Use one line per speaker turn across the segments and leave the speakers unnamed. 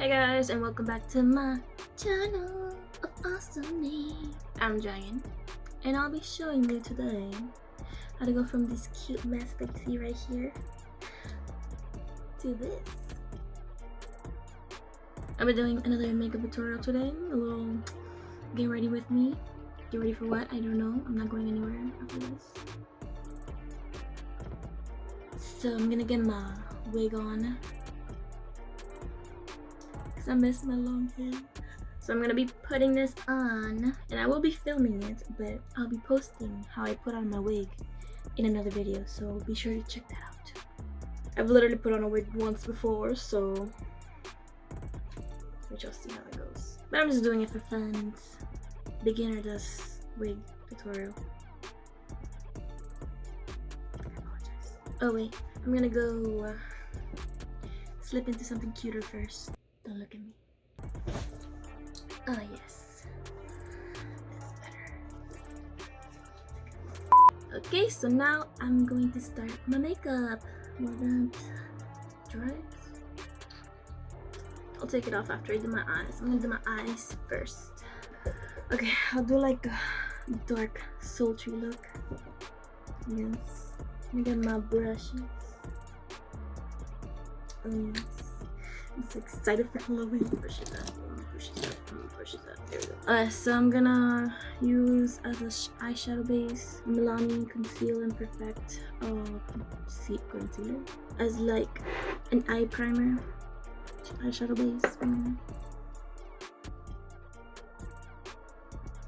guys, and welcome back to my channel of awesomeness. I'm Dragen, and I'll be showing you today how to go from this cute mess that you see right here to this. I'll be doing another makeup tutorial today, a little get ready with me. Get ready for what? I don't know. I'm not going anywhere after this. So I'm gonna get my wig on. I miss my long hair. So I'm gonna be putting this on, and I will be filming it, but I'll be posting how I put on my wig in another video, so be sure to check that out. I've literally put on a wig once before, so we shall see how it goes. But I'm just doing it for fun. It's beginner does wig tutorial. I apologize. Oh wait, I'm gonna go slip into something cuter first. Don't look at me. Oh yes, that's better. Okay, so now I'm going to start my makeup. While that dries, I'll take it off after I do my eyes. I'm gonna do my eyes first. Okay, I'll do like a dark, sultry look. Yes. Let me get my brushes. Oh yes. I'm so excited for Halloween. Brush it up. There we go. So I'm gonna use as an eyeshadow base Milani Conceal and Perfect concealer as like an eye primer eyeshadow base. And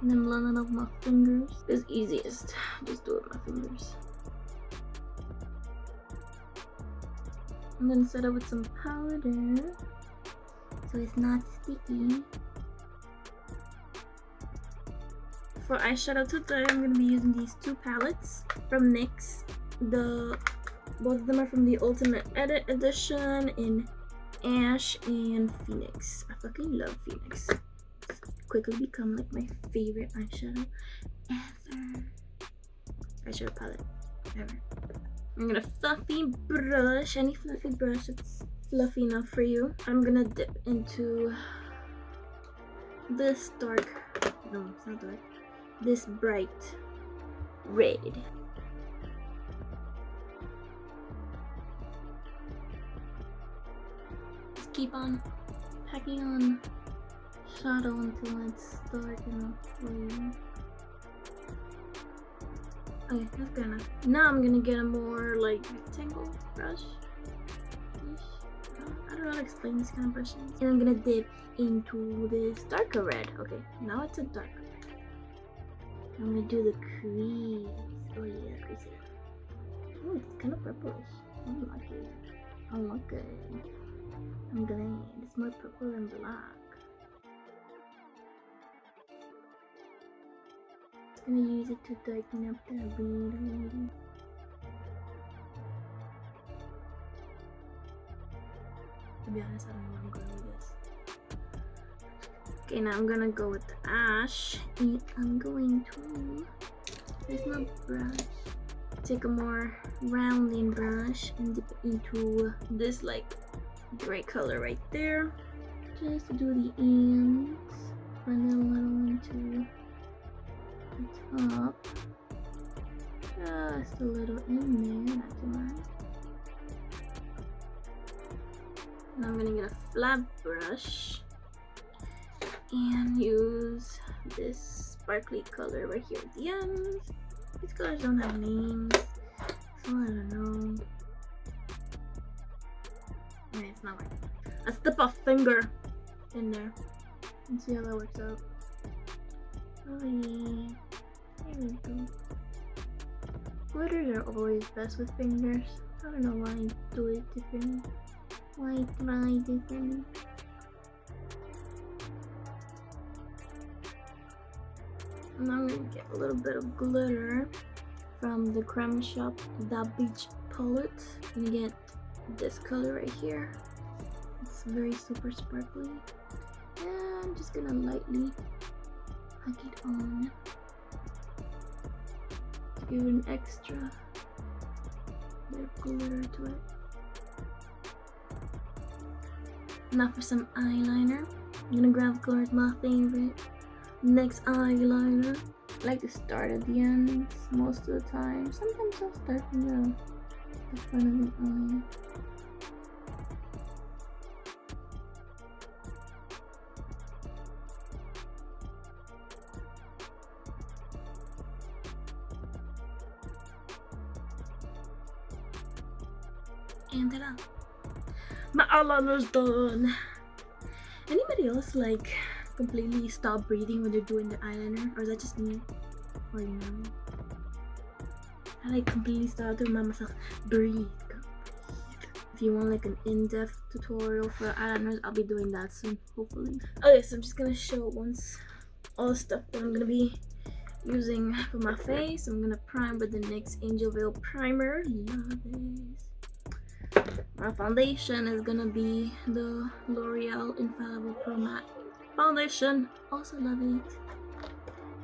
then blend it up my fingers. It's easiest. Just do it with my fingers. I'm gonna set it with some powder so it's not sticky. For eyeshadow today, I'm gonna be using these two palettes from NYX. Both of them are from the Ultimate Edit Edition in Ash and Phoenix. I fucking love Phoenix. It's quickly become like my favorite eyeshadow ever. Eyeshadow palette ever. I'm gonna fluffy brush, any fluffy brush that's fluffy enough for you. I'm gonna dip into this dark, no, it's not dark, this bright red. Just keep on packing on shadow until it's dark enough for you. Okay, that's good enough. Now I'm gonna get a more like rectangle brush. I don't know how to explain this kind of brushes. And I'm gonna dip into this darker red. Okay, now it's a darker red. I'm gonna do the crease. Oh yeah, crease it. Oh, it's kind of purplish. I don't like it. I don't like it. I'm glad. It's more purple than black. I'm gonna use it to darken up that red. To be honest, I don't know where I'm going with this. Okay, now I'm gonna go with the ash, and I'm going to use my brush. Take a more rounding brush and dip it into this like gray color right there. Just to do the ends, blend it a little into the top, just a little in there, not too much. And I'm gonna get a flat brush and use this sparkly color right here at the end. These colors don't have names, so I don't know. Okay, it's not working. Let's dip a finger in there and see how that works out. Oh yeah. There we go. Glitters are always best with fingers. I don't know why I do it differently. Why try differently? Now I'm gonna get a little bit of glitter from the Creme Shop, the Beach palette. I'm gonna get this color right here. It's very super sparkly. And I'm just gonna lightly pack it on. Give it an extra bit of glitter to it. Now for some eyeliner. I'm gonna grab the color my favorite. NYX eyeliner. I like to start at the end most of the time. Sometimes I'll start from the front of the eye. And ta-da! My eyeliner's done. Anybody else like completely stop breathing when they're doing the eyeliner, or is that just me? Or you know, I like completely stop to remind myself, breathe. If you want like an in-depth tutorial for eyeliners, I'll be doing that soon, hopefully. Okay, so I'm just gonna show once all the stuff that I'm gonna be using for my face. I'm gonna prime with the NYX Angel Veil Primer. Love this. My foundation is gonna be the L'Oreal Infallible Pro Matte Foundation. Also love it.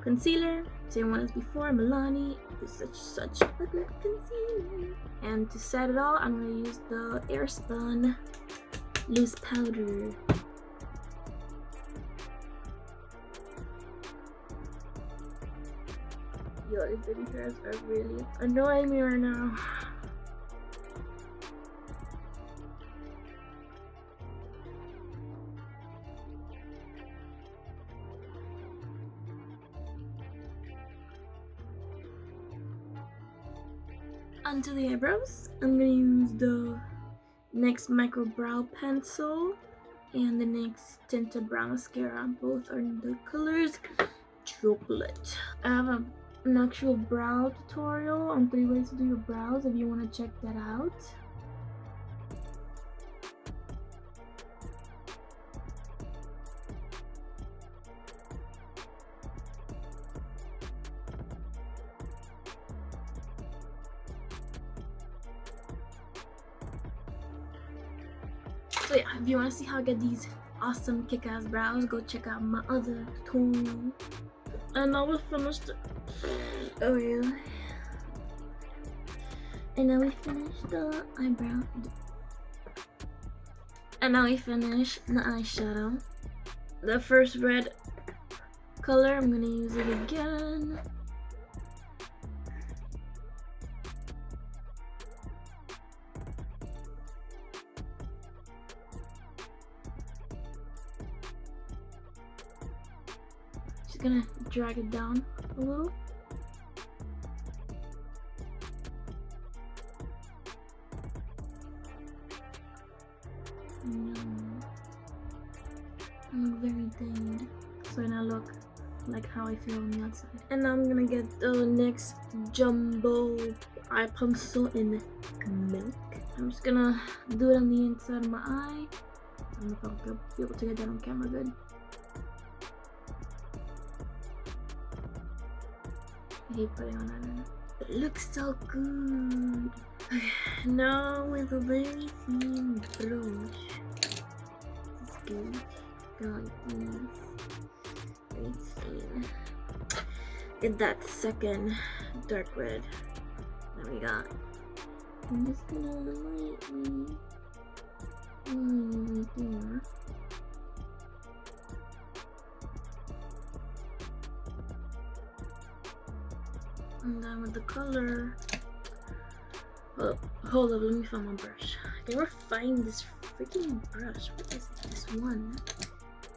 Concealer, same one as before, Milani. This is such a good concealer. And to set it all, I'm gonna use the Airspun Loose Powder. Yo, these baby hairs are really annoying me right now. Onto the eyebrows, I'm gonna use the NYX Micro Brow Pencil and the NYX Tinted Brow Mascara. Both are in the colors Chocolate. I have an actual brow tutorial on 3 ways to do your brows if you want to check that out. So yeah, if you want to see how I get these awesome kick-ass brows, go check out my other tutorial. And now we finished. Oh yeah. And now we finished the eyebrow. And now we finished the eyeshadow. The first red color, I'm gonna use it again. Just gonna drag it down a little. I look very thin, so then I look like how I feel on the outside. And now I'm gonna get the NYX Jumbo Eye Pencil in Milk. I'm just gonna do it on the inside of my eye. I don't know if I'll be able to get that on camera good. I hate putting on that. It looks so good. Okay, now with a very thin brush. This is good. Go like this. Very thin. Get that second dark red that we got. I'm just gonna lightly line right there. And then with the color, oh, hold up, let me find my brush. I can never find this freaking brush. What is this one?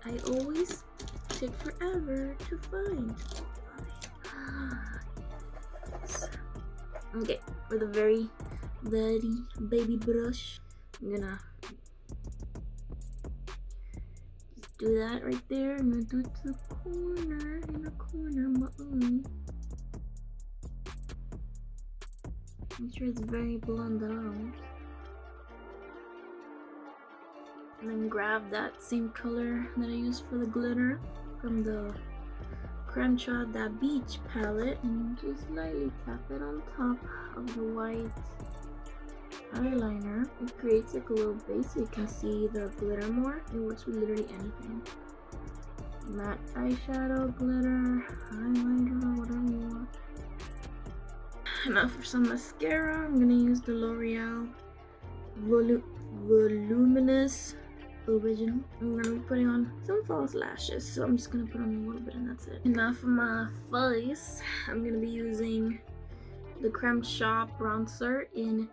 I always take forever to find. Okay, with a very baby brush, I'm gonna just do that right there. I'm gonna do it to the corner, in the corner of my eye. Make sure it's very blended out. And then grab that same color that I used for the glitter from the Crenshaw That Beach palette and just lightly tap it on top of the white eyeliner. It creates like a little base so you can see the glitter more. It works with literally anything. Matte eyeshadow, glitter, highlighter, whatever you want. Now for some mascara, I'm gonna use the L'Oreal Voluminous original. I'm gonna be putting on some false lashes, so I'm just gonna put on a little bit and that's it. And now for my face, I'm gonna be using the Creme Shop bronzer in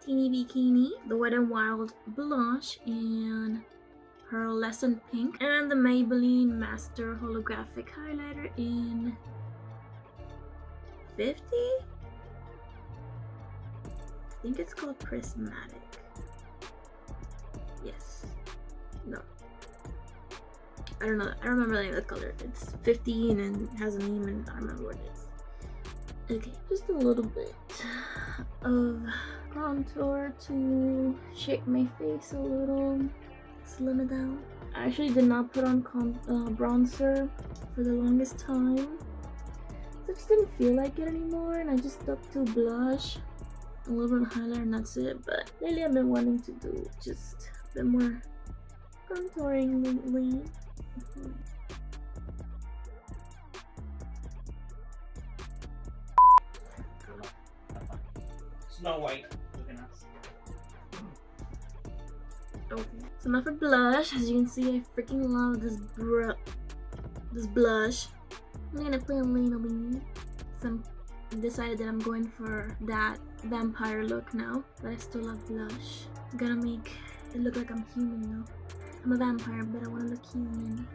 Teeny Bikini, the Wet n Wild blush in Pearlescent Pink, and the Maybelline Master Holographic Highlighter in 50? I think it's called Prismatic. Yes. No. I don't know. I don't remember the name of the color. It's 15 and it has a name and I don't remember what it is. Okay, just a little bit of contour to shape my face a little, slim it down. I actually did not put on bronzer for the longest time. I just didn't feel like it anymore and I just stuck to blush, a little bit of highlighter and that's it. But lately I've been wanting to do just a bit more contouring lately.
Snow White looking ass.
Okay, so now for blush, as you can see I freaking love this blush. I'm gonna put a little bit. So I decided that I'm going for that vampire look now, but I still love blush. I'm gonna make it look like I'm human though. I'm a vampire, but I wanna look human.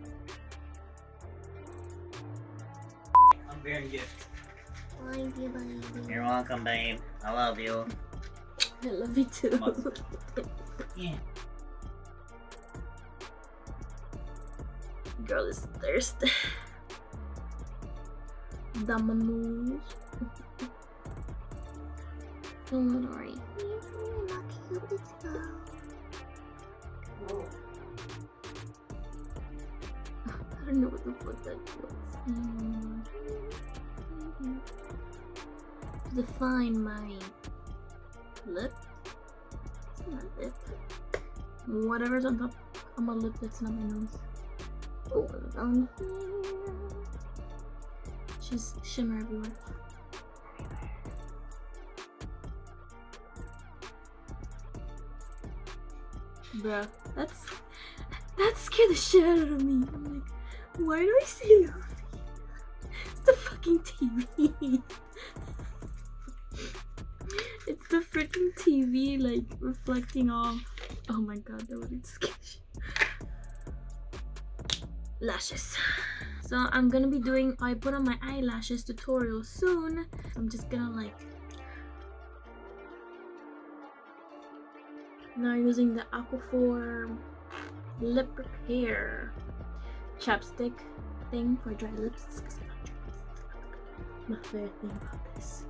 I'm bearing gift.
Thank you, baby.
You're welcome, babe. I love you.
I love you too.
Yeah.
Girl is thirsty. Dominoes. A little right here. Look cute as well. I don't know what the fuck that was. To define my lip. It's not my lip. Whatever's on top of my lip, that's not my nose. Oh, and down here. Just shimmer everywhere. Bruh, that scared the shit out of me. I'm like, why do I see Luffy? It's the fucking TV. It's the freaking TV like reflecting off. Oh my god, that would scare shit. Lashes. So I'm gonna be doing I put on my eyelashes tutorial soon. I'm just gonna like now using the Aquaphor lip repair chapstick thing for dry lips. My favorite thing about this.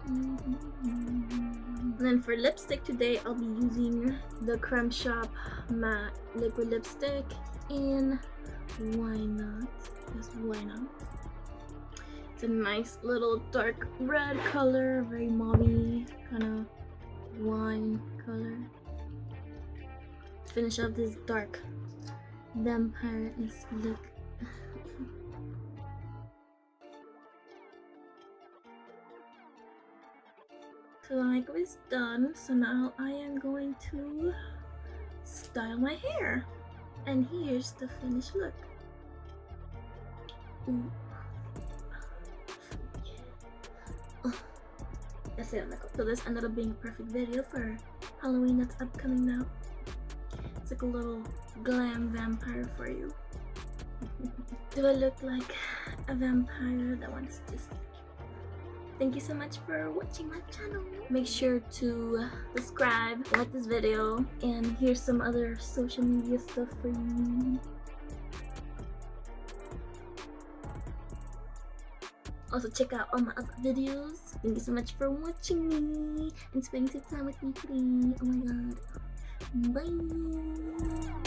And then for lipstick today, I'll be using the Creme Shop matte liquid lipstick in Why Not? Yes, Why Not? It's a nice little dark red color, very mauvey kind of wine color. Finish off this dark vampire-esque look. So the makeup is done, so now I am going to style my hair. And here's the finished look. Ooh. That's it on makeup. So this ended up being a perfect video for Halloween that's upcoming now. It's like a little glam vampire for you. Do I look like a vampire that wants to sleep? Thank you so much for watching my channel. Make sure to subscribe, like this video, and here's some other social media stuff for you. Also check out all my other videos. Thank you so much for watching me and spending some time with me today. Oh my god. Bye.